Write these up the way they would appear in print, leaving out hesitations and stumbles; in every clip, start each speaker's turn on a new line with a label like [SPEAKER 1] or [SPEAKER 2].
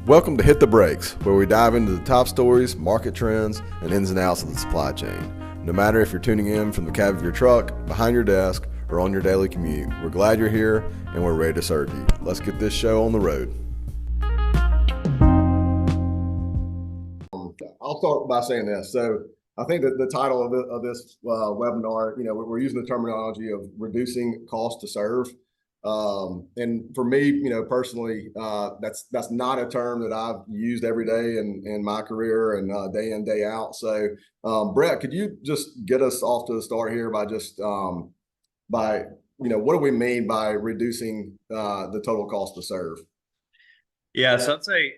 [SPEAKER 1] Welcome to Hit the Brakes, where we dive into the top stories, market trends, and ins and outs of the supply chain. No matter if you're tuning in from the cab of your truck, behind your desk, or on your daily commute, we're glad you're here and we're ready to serve you. Let's get this show on the road. I'll start by saying this. So I think that the title of this webinar, we're using the terminology of reducing cost to serve. And for me, personally, that's not a term that I've used every day in my career and day in, day out. So, Brett, could you just get us off to the start here by just what do we mean by reducing the total cost to serve?
[SPEAKER 2] Yeah, so I'd say,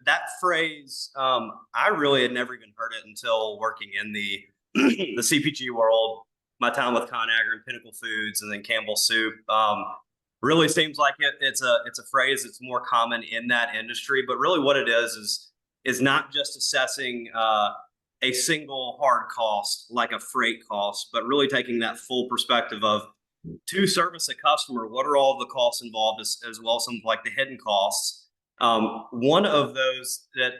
[SPEAKER 2] that phrase, I really had never even heard it until working in the the CPG world. My time with ConAgra and Pinnacle Foods, and then Campbell Soup. Really seems like it's a phrase that's more common in that industry. But really, what it is not just assessing a single hard cost like a freight cost, but really taking that full perspective of, to service a customer, what are all the costs involved, as well as some like the hidden costs. One of those that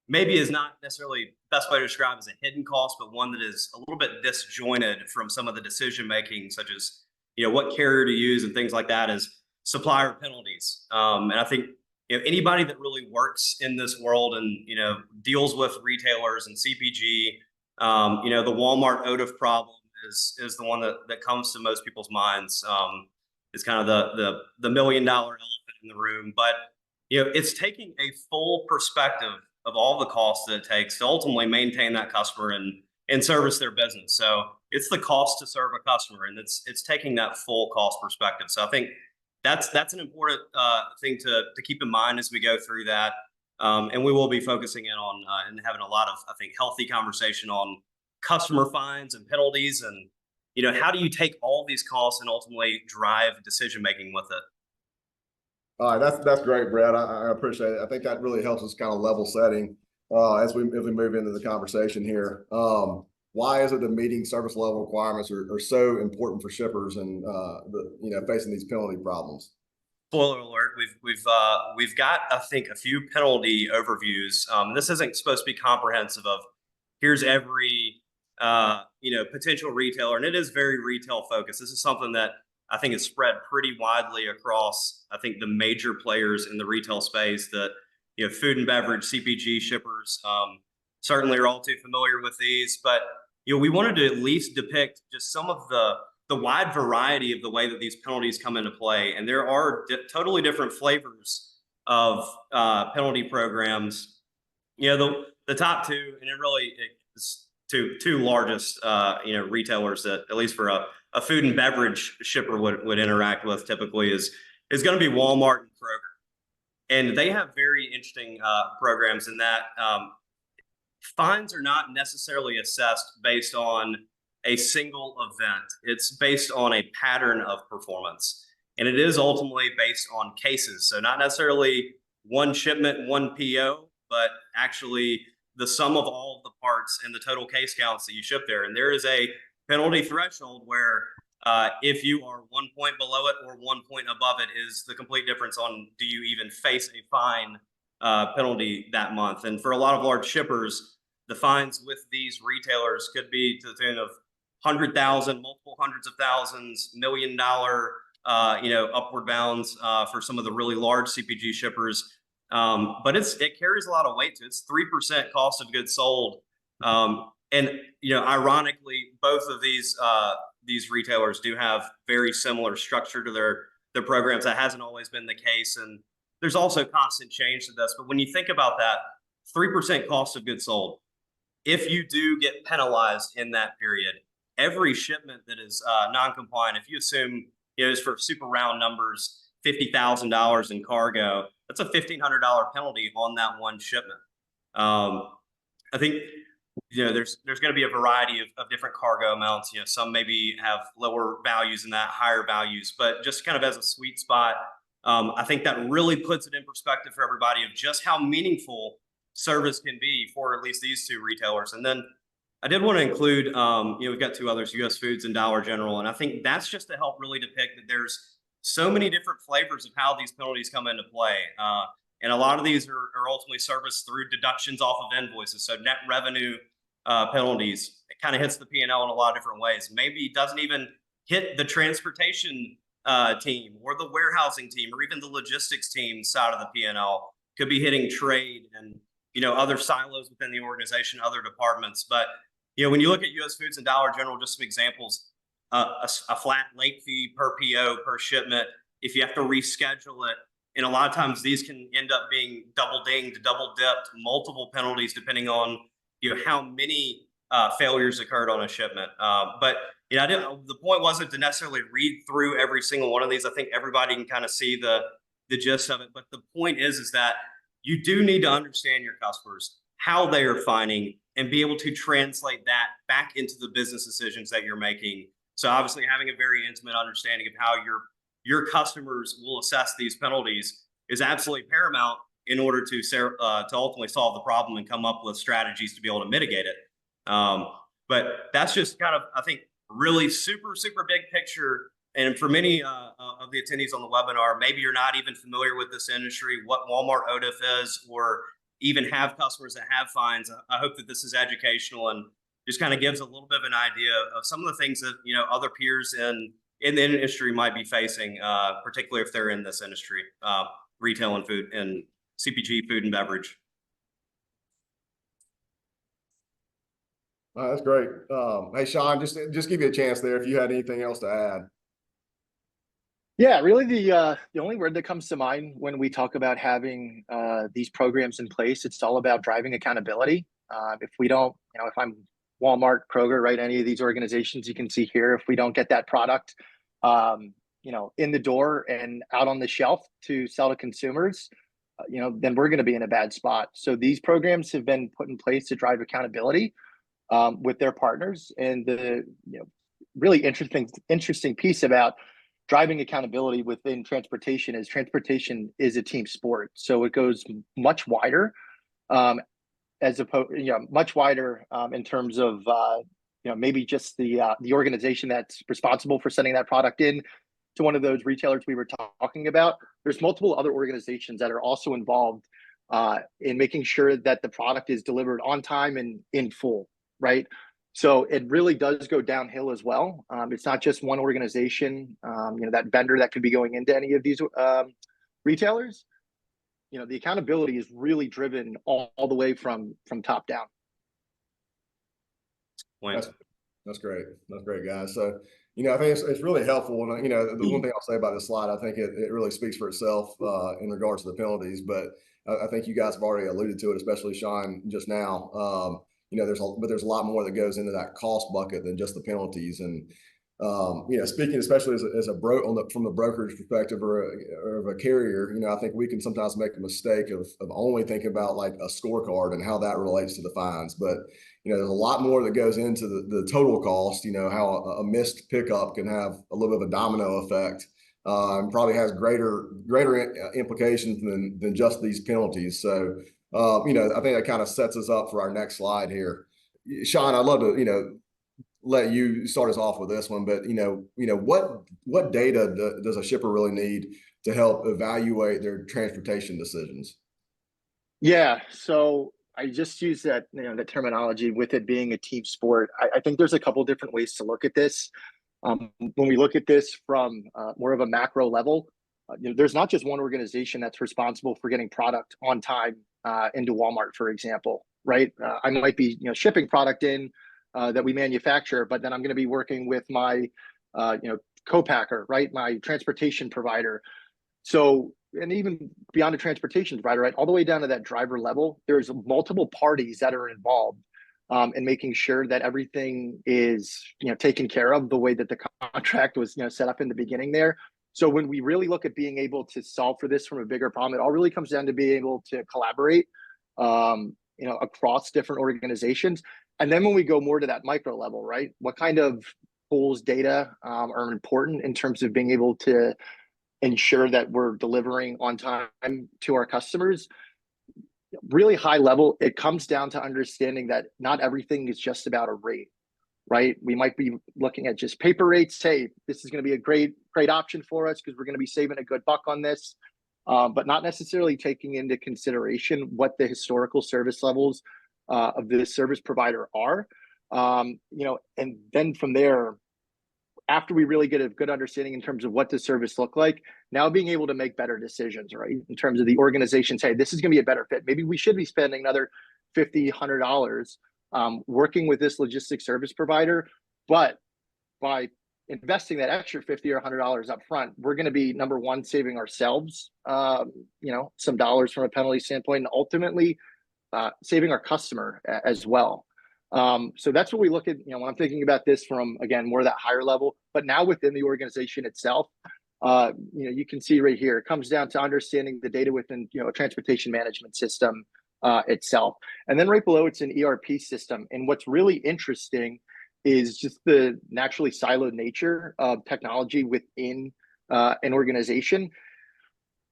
[SPEAKER 2] maybe is not necessarily best way to describe as a hidden cost, but one that is a little bit disjointed from some of the decision making, such as what carrier to use and things like that, is supplier penalties. And I think anybody that really works in this world and deals with retailers and CPG, the Walmart OTIF problem is the one that comes to most people's minds. Is kind of the $1 million elephant in the room, but it's taking a full perspective of all the costs that it takes to ultimately maintain that customer and service their business. So it's the cost to serve a customer, and it's taking that full cost perspective. So I think that's an important thing to keep in mind as we go through that. And we will be focusing in on and having a lot of, I think, healthy conversation on customer fines and penalties, and how do you take all these costs and ultimately drive decision making with it.
[SPEAKER 1] All right, that's great, Brad. I appreciate it. I think that really helps us kind of level setting as we move into the conversation here. Why is it that meeting service level requirements are so important for shippers and facing these penalty problems?
[SPEAKER 2] Spoiler alert: we've got, I think, a few penalty overviews. This isn't supposed to be comprehensive of here's every potential retailer, and it is very retail focused. This is something that I think is spread pretty widely across, I think, the major players in the retail space. That food and beverage, CPG shippers certainly are all too familiar with these. But we wanted to at least depict just some of the wide variety of the way that these penalties come into play, and there are totally different flavors of penalty programs. The top two, and it really is two largest retailers that, at least for a food and beverage shipper would interact with typically, is going to be Walmart and Kroger. And they have very interesting programs in that fines are not necessarily assessed based on a single event. It's based on a pattern of performance. And it is ultimately based on cases. So not necessarily one shipment, one PO, but actually the sum of all of the parts and the total case counts that you ship there. And there is a penalty threshold where if you are 1 point below it or 1 point above it is the complete difference on do you even face a fine penalty that month. And for a lot of large shippers, the fines with these retailers could be to the tune of 100,000, multiple hundreds of thousands, $1 million, upward bounds for some of the really large CPG shippers. But it carries a lot of weight to it. It's 3% cost of goods sold. And ironically, both of these retailers do have very similar structure to their programs. That hasn't always been the case, and there's also constant change to this. But when you think about that, 3% cost of goods sold, if you do get penalized in that period, every shipment that is non-compliant, if you assume just for super round numbers, $50,000 in cargo, that's a $1,500 penalty on that one shipment. I think there's going to be a variety of different cargo amounts. Some maybe have lower values than that, higher values, but just kind of as a sweet spot, I think that really puts it in perspective for everybody of just how meaningful service can be for at least these two retailers. And then I did want to include, we've got two others, US Foods and Dollar General, and I think that's just to help really depict that there's so many different flavors of how these penalties come into play. And a lot of these are ultimately serviced through deductions off of invoices. So net revenue penalties, it kind of hits the P&L in a lot of different ways. Maybe it doesn't even hit the transportation team or the warehousing team or even the logistics team side of the P&L. Could be hitting trade and other silos within the organization, other departments. But when you look at U.S. Foods and Dollar General, just some examples, a flat late fee per PO per shipment. If you have to reschedule it, and a lot of times these can end up being double dinged, double dipped, multiple penalties depending on how many failures occurred on a shipment. But the point wasn't to necessarily read through every single one of these. I think everybody can kind of see the gist of it. But the point is that you do need to understand your customers, how they are finding, and be able to translate that back into the business decisions that you're making. So obviously having a very intimate understanding of how your customers will assess these penalties is absolutely paramount in order to ultimately solve the problem and come up with strategies to be able to mitigate it. But that's just kind of, I think, really super, super big picture. And for many of the attendees on the webinar, maybe you're not even familiar with this industry, what Walmart OTIF is, or even have customers that have fines. I hope that this is educational and just kind of gives a little bit of an idea of some of the things that other peers in the industry might be facing, particularly if they're in this industry, retail and food and CPG, food and beverage.
[SPEAKER 1] That's great. Hey, Shawn, just give you a chance there if you had anything else to add.
[SPEAKER 3] Yeah, really the only word that comes to mind when we talk about having these programs in place, it's all about driving accountability. If we don't, if I'm Walmart, Kroger, right, any of these organizations you can see here, if we don't get that product, in the door and out on the shelf to sell to consumers, then we're going to be in a bad spot. So these programs have been put in place to drive accountability with their partners. And the really interesting piece about driving accountability within transportation is a team sport. So it goes much wider, as opposed, much wider in terms of maybe just the organization that's responsible for sending that product in to one of those retailers we were talking about. There's multiple other organizations that are also involved in making sure that the product is delivered on time and in full, right? So it really does go downhill as well. It's not just one organization, that vendor that could be going into any of these retailers. The accountability is really driven all the way from top down.
[SPEAKER 1] That's great. That's great, guys. So, I think it's really helpful. And, the one thing I'll say about this slide, I think it really speaks for itself in regards to the penalties. But I think you guys have already alluded to it, especially Shawn just now. There's a lot more that goes into that cost bucket than just the penalties. And speaking especially from the brokerage perspective or of a carrier, I think we can sometimes make a mistake of only thinking about like a scorecard and how that relates to the fines. But there's a lot more that goes into the total cost. How a missed pickup can have a little bit of a domino effect, and probably has greater implications than just these penalties. So I think that kind of sets us up for our next slide here. Shawn, I'd love to let you start us off with this one, but what data does a shipper really need to help evaluate their transportation decisions?
[SPEAKER 3] Yeah, so I just use that the terminology with it being a team sport. I think there's a couple different ways to look at this. When we look at this from more of a macro level, there's not just one organization that's responsible for getting product on time into Walmart, for example, right? I might be shipping product in that we manufacture, but then I'm going to be working with my co-packer, right? My transportation provider. So, and even beyond a transportation provider, right? All the way down to that driver level, there's multiple parties that are involved in making sure that everything is taken care of the way that the contract was set up in the beginning there. So when we really look at being able to solve for this from a bigger problem, it all really comes down to being able to collaborate, across different organizations. And then when we go more to that micro level, right? What kind of tools, data are important in terms of being able to ensure that we're delivering on time to our customers? Really high level, it comes down to understanding that not everything is just about a rate, right? We might be looking at just paper rates. Hey, this is going to be a great option for us because we're going to be saving a good buck on this. but not necessarily taking into consideration what the historical service levels of the service provider are. And then from there, after we really get a good understanding in terms of what the service look like, now being able to make better decisions, right? In terms of the organization, say, this is going to be a better fit. Maybe we should be spending another $50, $100 working with this logistics service provider. But by investing that extra $50 or $100 up front, we're going to be, number one, saving ourselves, some dollars from a penalty standpoint, and ultimately saving our customer as well. So that's what we look at, when I'm thinking about this from, again, more of that higher level, but now within the organization itself, you can see right here, it comes down to understanding the data within, a transportation management system itself. And then right below, it's an ERP system. And what's really interesting is just the naturally siloed nature of technology within an organization.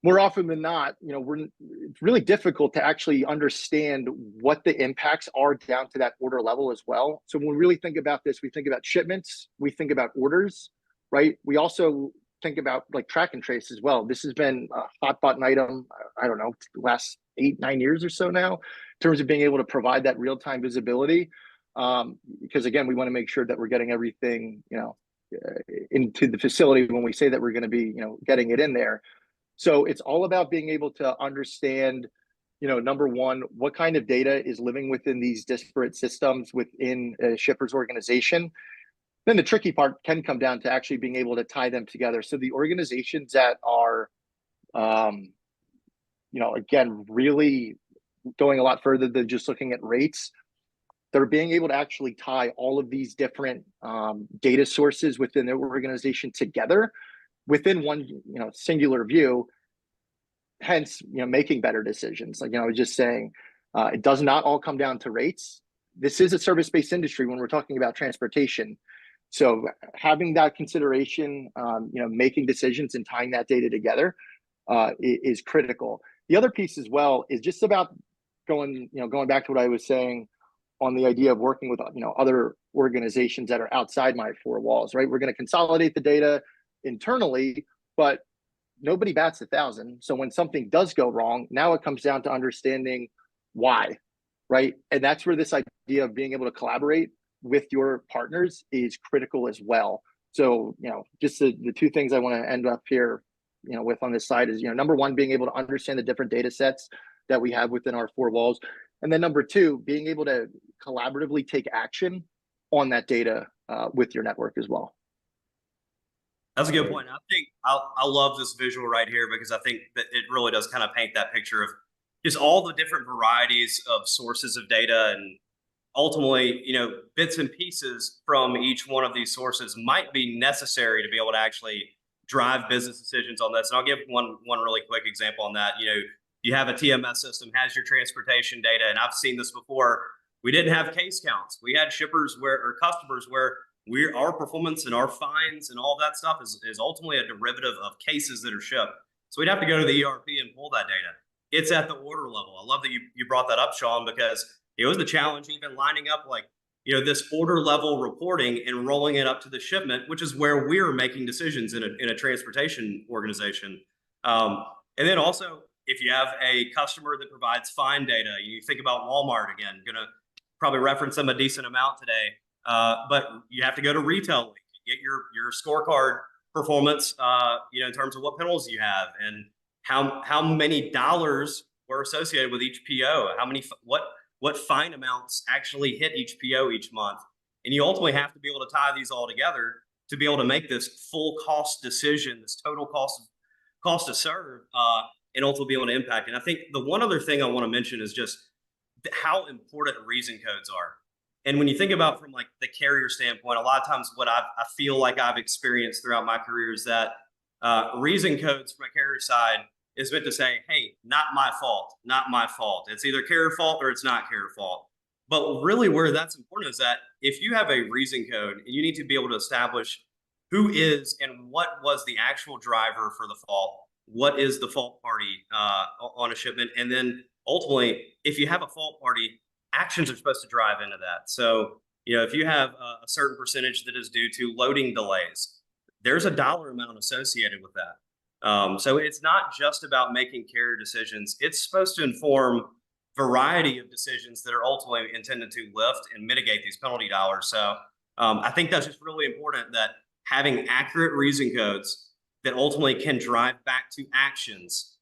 [SPEAKER 3] More often than not, it's really difficult to actually understand what the impacts are down to that order level as well. So when we really think about this, we think about shipments, we think about orders, right? We also think about like track and trace as well. This has been a hot button item, I don't know, last 8-9 years or so now, in terms of being able to provide that real-time visibility. Because again, we want to make sure that we're getting everything, into the facility when we say that we're going to be, getting it in there. So it's all about being able to understand, number one, what kind of data is living within these disparate systems within a shipper's organization. Then the tricky part can come down to actually being able to tie them together. So the organizations that are, again, really going a lot further than just looking at rates, they're being able to actually tie all of these different data sources within their organization together within one, singular view, hence, making better decisions. Like, I was just saying, it does not all come down to rates. This is a service-based industry when we're talking about transportation. So having that consideration, making decisions and tying that data together is critical. The other piece as well is just about going back to what I was saying on the idea of working with, other organizations that are outside my four walls, right? We're going to consolidate the data internally, but nobody bats 1,000. So when something does go wrong, now it comes down to understanding why, right? And that's where this idea of being able to collaborate with your partners is critical as well. So, just the two things I want to end up here, with on this side is, number one, being able to understand the different data sets that we have within our four walls. And then number two, being able to collaboratively take action on that data with your network as well.
[SPEAKER 2] That's a good point. I think I love this visual right here because I think that it really does kind of paint that picture of just all the different varieties of sources of data, and ultimately, bits and pieces from each one of these sources might be necessary to be able to actually drive business decisions on this. And I'll give one really quick example on that. You have a TMS system, has your transportation data, and I've seen this before. We didn't have case counts. We had shippers or customers where our performance and our fines and all that stuff is ultimately a derivative of cases that are shipped. So we'd have to go to the ERP and pull that data. It's at the order level. I love that you brought that up, Shawn, because it was the challenge even lining up this order level reporting and rolling it up to the shipment, which is where we're making decisions in a transportation organization. And then also, if you have a customer that provides fine data, you think about Walmart again, going to probably reference them a decent amount today. But you have to go to Retail Link, get your scorecard performance, in terms of what penalties you have and how many dollars were associated with each PO, what fine amounts actually hit each PO each month. And you ultimately have to be able to tie these all together to be able to make this full cost decision, this total cost to serve, and ultimately be able to impact. And I think the one other thing I want to mention is just how important reason codes are. And when you think about from the carrier standpoint, a lot of times what I feel like I've experienced throughout my career is that reason codes from a carrier side is meant to say, hey, not my fault, not my fault. It's either carrier fault or it's not carrier fault. But really where that's important is that if you have a reason code and you need to be able to establish who is and what was the actual driver for the fault, what is the fault party on a shipment, and then ultimately, if you have a fault party, actions are supposed to drive into that. So, if you have a certain percentage that is due to loading delays, there's a dollar amount associated with that. So it's not just about making carrier decisions. It's supposed to inform variety of decisions that are ultimately intended to lift and mitigate these penalty dollars. So I think that's just really important, that having accurate reason codes that ultimately can drive back to actions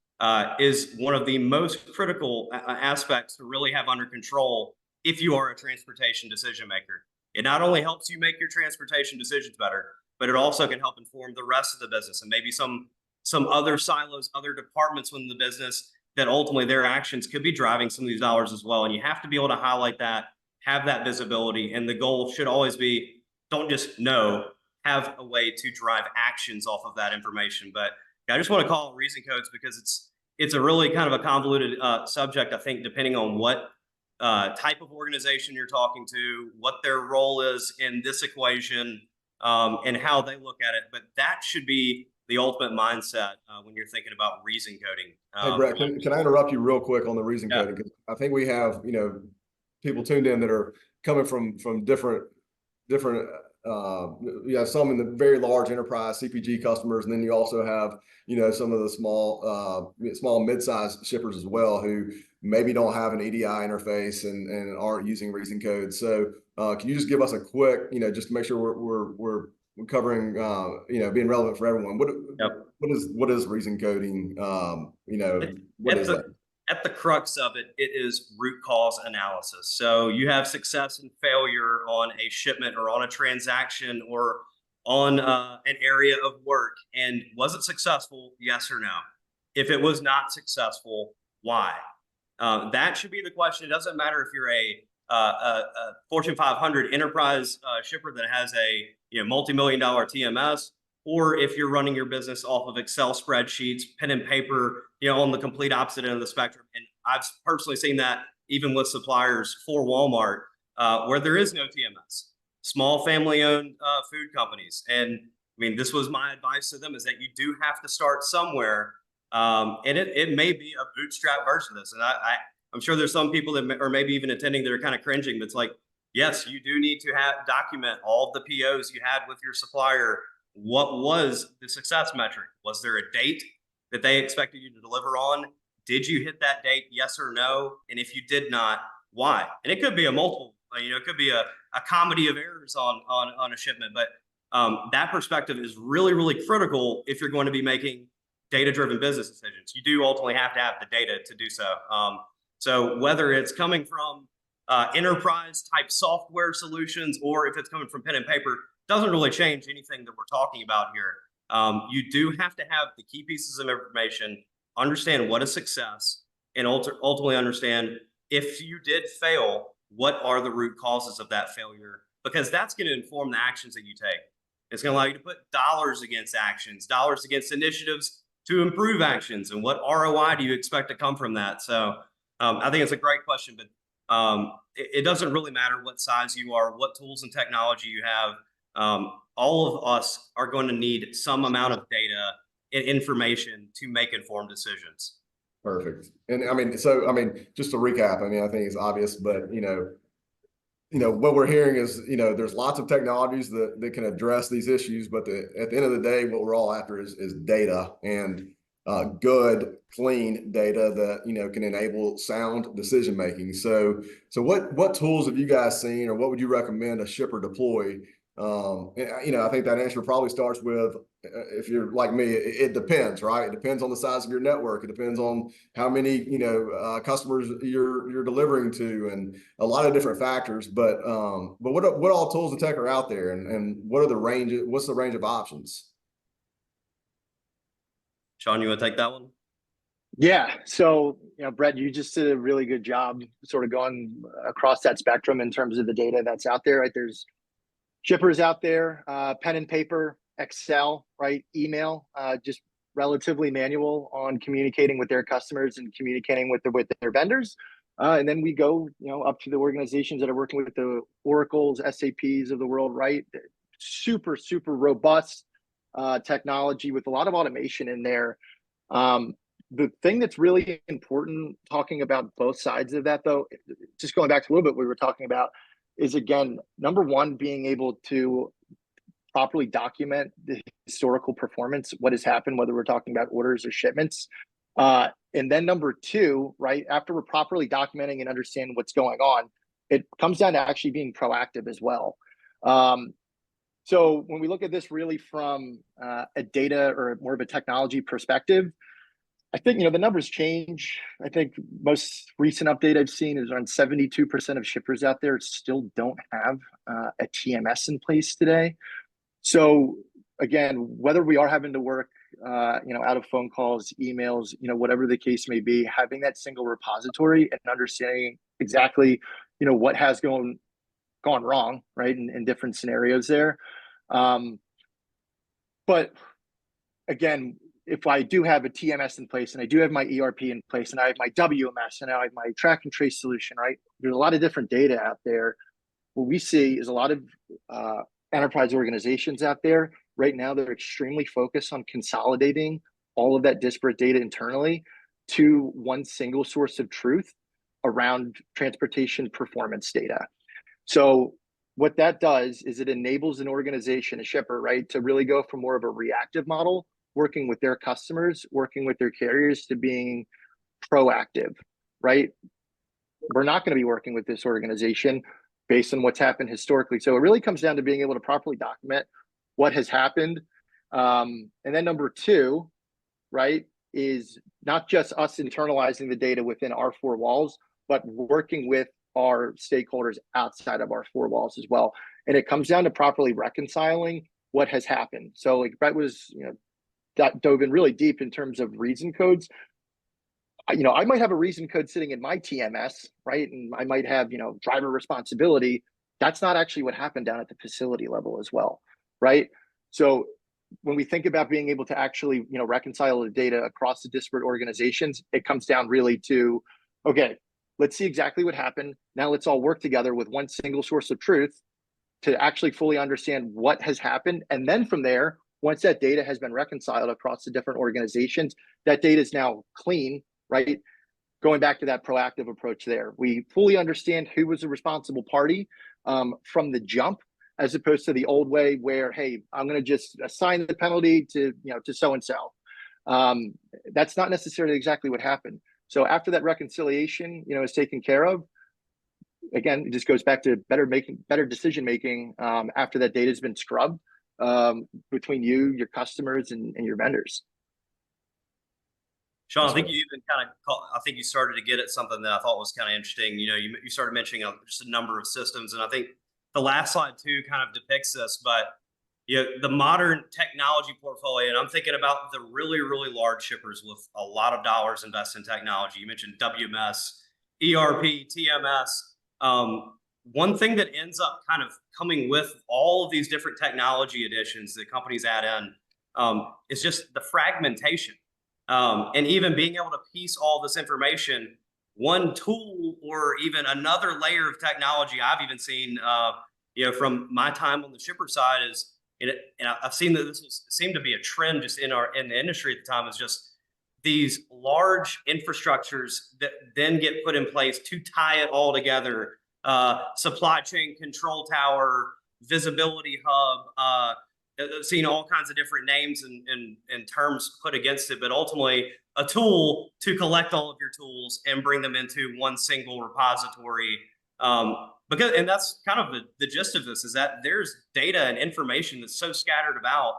[SPEAKER 2] is one of the most critical aspects to really have under control if you are a transportation decision maker. It not only helps you make your transportation decisions better, but it also can help inform the rest of the business and maybe some other silos, other departments within the business that ultimately their actions could be driving some of these dollars as well. And you have to be able to highlight that, have that visibility. And the goal should always be, don't just know, have a way to drive actions off of that information. But I just want to call it reason codes because it's a really kind of a convoluted subject, I think, depending on what type of organization you're talking to, what their role is in this equation, and how they look at it. But that should be the ultimate mindset when you're thinking about reason coding.
[SPEAKER 1] Hey, Brett, can I interrupt you real quick on the reason coding? Because I think we have, people tuned in that are coming from different, you have some in the very large enterprise CPG customers, and then you also have, some of the small mid-sized shippers as well who maybe don't have an EDI interface and aren't using reason codes. So can you just give us a quick, just to make sure we're covering, being relevant for everyone. What is reason coding? What is that?
[SPEAKER 2] At the crux of it, it is root cause analysis. So you have success and failure on a shipment or on a transaction or on an area of work. And was it successful? Yes or no? If it was not successful, why? That should be the question. It doesn't matter if you're a Fortune 500 enterprise shipper that has a multi-million-dollar TMS, or if you're running your business off of Excel spreadsheets, pen and paper, on the complete opposite end of the spectrum. And I've personally seen that even with suppliers for Walmart, where there is no TMS, small family-owned food companies. And I mean, this was my advice to them, is that you do have to start somewhere. And it may be a bootstrap version of this. And I'm sure there's some people that are maybe even attending that are kind of cringing, but it's like, yes, you do need to document all of the POs you had with your supplier. What was the success metric? Was there a date that they expected you to deliver on? Did you hit that date? Yes or no? And if you did not, why? And it could be a multiple, it could be a comedy of errors on a shipment, but that perspective is really, really critical if you're going to be making data-driven business decisions. You do ultimately have to have the data to do so. So whether it's coming from enterprise type software solutions or if it's coming from pen and paper, doesn't really change anything that we're talking about here. You do have to have the key pieces of information, understand what is success, and ultimately understand if you did fail, what are the root causes of that failure? Because that's going to inform the actions that you take. It's going to allow you to put dollars against actions, dollars against initiatives to improve actions, and what ROI do you expect to come from that? So I think it's a great question, but it doesn't really matter what size you are, what tools and technology you have. All of us are going to need some amount of data and information to make informed decisions.
[SPEAKER 1] Perfect. And just to recap, I think it's obvious, but what we're hearing is, there's lots of technologies that can address these issues, but at the end of the day, what we're all after is data, and good, clean data that, can enable sound decision making. So what tools have you guys seen, or what would you recommend a shipper deploy? I think that answer probably starts with, if you're like me, it depends, right? It depends on the size of your network. It depends on how many, customers you're delivering to, and a lot of different factors. But what all tools and tech are out there, and what's the range of options?
[SPEAKER 2] Shawn, you want to take that one?
[SPEAKER 3] Yeah. So, Brett, you just did a really good job sort of going across that spectrum in terms of the data that's out there, right? There's shippers out there, pen and paper, Excel, right? Email, just relatively manual on communicating with their customers and communicating with their vendors. And then we go, up to the organizations that are working with the Oracles, SAPs of the world, right? Super, super robust technology with a lot of automation in there. The thing that's really important, talking about both sides of that, though, just going back to a little bit what we were talking about, is, again, number one, being able to properly document the historical performance, what has happened, whether we're talking about orders or shipments. And then number two, right, after we're properly documenting and understanding what's going on, it comes down to actually being proactive as well. So when we look at this really from a data or more of a technology perspective, I think, the numbers change. I think most recent update I've seen is around 72% of shippers out there still don't have a TMS in place today. So again, whether we are having to work, out of phone calls, emails, whatever the case may be, having that single repository and understanding exactly, what has gone wrong, right, in different scenarios there. But again, if I do have a TMS in place and I do have my ERP in place and I have my WMS and I have my track and trace solution, right? There's a lot of different data out there. What we see is a lot of enterprise organizations out there right now, they're extremely focused on consolidating all of that disparate data internally to one single source of truth around transportation performance data. So what that does is it enables an organization, a shipper, right, to really go from more of a reactive model, working with their customers, working with their carriers, to being proactive, right? We're not going to be working with this organization based on what's happened historically. So it really comes down to being able to properly document what has happened. And then number two, right, is not just us internalizing the data within our four walls, but working with our stakeholders outside of our four walls as well. And it comes down to properly reconciling what has happened. So like Brett was, that dove in really deep in terms of reason codes. I might have a reason code sitting in my TMS, right? And I might have, driver responsibility. That's not actually what happened down at the facility level as well, right? So when we think about being able to actually, reconcile the data across the disparate organizations, it comes down really to, okay, let's see exactly what happened. Now let's all work together with one single source of truth to actually fully understand what has happened. And then from there, once that data has been reconciled across the different organizations, that data is now clean, right? Going back to that proactive approach there, we fully understand who was the responsible party from the jump, as opposed to the old way where, hey, I'm going to just assign the penalty to, to so-and-so. That's not necessarily exactly what happened. So after that reconciliation, is taken care of, again, it just goes back to better decision-making after that data has been scrubbed between you, your customers, and your vendors.
[SPEAKER 2] Shawn, I think you even I think you started to get at something that I thought was kind of interesting. You started mentioning just a number of systems, and I think the last slide too kind of depicts this, but the modern technology portfolio, and I'm thinking about the really, really large shippers with a lot of dollars invested in technology. You mentioned WMS, ERP, TMS. One thing that ends up kind of coming with all of these different technology additions that companies add in is just the fragmentation. And even being able to piece all this information, one tool or even another layer of technology I've even seen, from my time on the shipper side is, and I've seen that this seemed to be a trend just in the industry at the time, is just these large infrastructures that then get put in place to tie it all together. Supply chain control tower, visibility hub, seen all kinds of different names and terms put against it, but ultimately a tool to collect all of your tools and bring them into one single repository. And that's kind of the gist of this, is that there's data and information that's so scattered about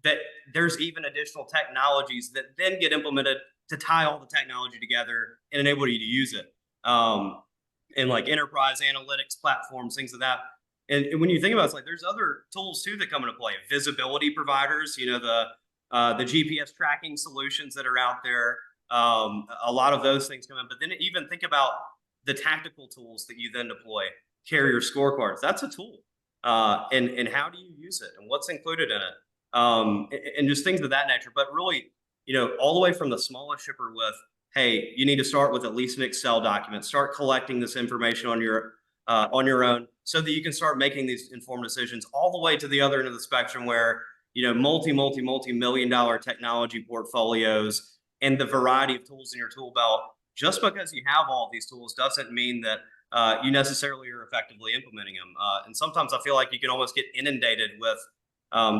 [SPEAKER 2] that there's even additional technologies that then get implemented to tie all the technology together and enable you to use it. And like enterprise analytics platforms, things like that. And when you think about it, it's like there's other tools too that come into play. Visibility providers, the GPS tracking solutions that are out there. A lot of those things come in. But then even think about the tactical tools that you then deploy. Carrier scorecards, that's a tool. And how do you use it? And what's included in it? And just things of that nature. But really, all the way from the smallest shipper with, hey, you need to start with at least an Excel document. Start collecting this information on your own, so that you can start making these informed decisions, all the way to the other end of the spectrum where, multi-million-dollar technology portfolios and the variety of tools in your tool belt. Just because you have all of these tools doesn't mean that you necessarily are effectively implementing them. And sometimes I feel like you can almost get inundated with,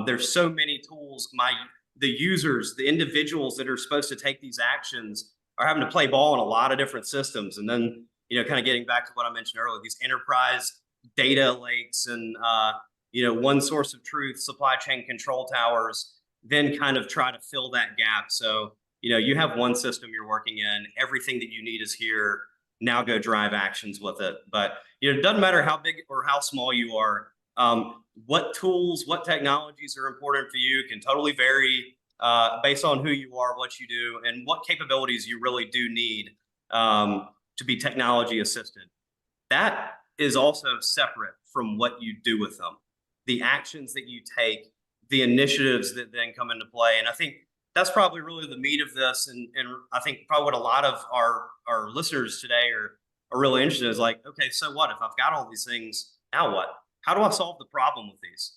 [SPEAKER 2] there's so many tools. The users, the individuals that are supposed to take these actions are having to play ball in a lot of different systems. And then, kind of getting back to what I mentioned earlier, these enterprise data lakes and, one source of truth, supply chain control towers, then kind of try to fill that gap. So, you have one system you're working in, everything that you need is here. Now go drive actions with it. But, it doesn't matter how big or how small you are. What tools, what technologies are important for you can totally vary based on who you are, what you do, and what capabilities you really do need to be technology assisted. That is also separate from what you do with them. The actions that you take, the initiatives that then come into play. And I think that's probably really the meat of this. And I think probably what a lot of our listeners today are really interested in is like, okay, so what? If I've got all these things, now what? How do I solve the problem with these?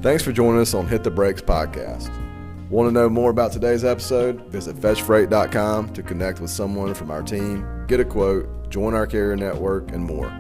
[SPEAKER 1] Thanks for joining us on Hit the Brakes podcast. Want to know more about today's episode? Visit fetchfreight.com to connect with someone from our team, get a quote, join our carrier network, and more.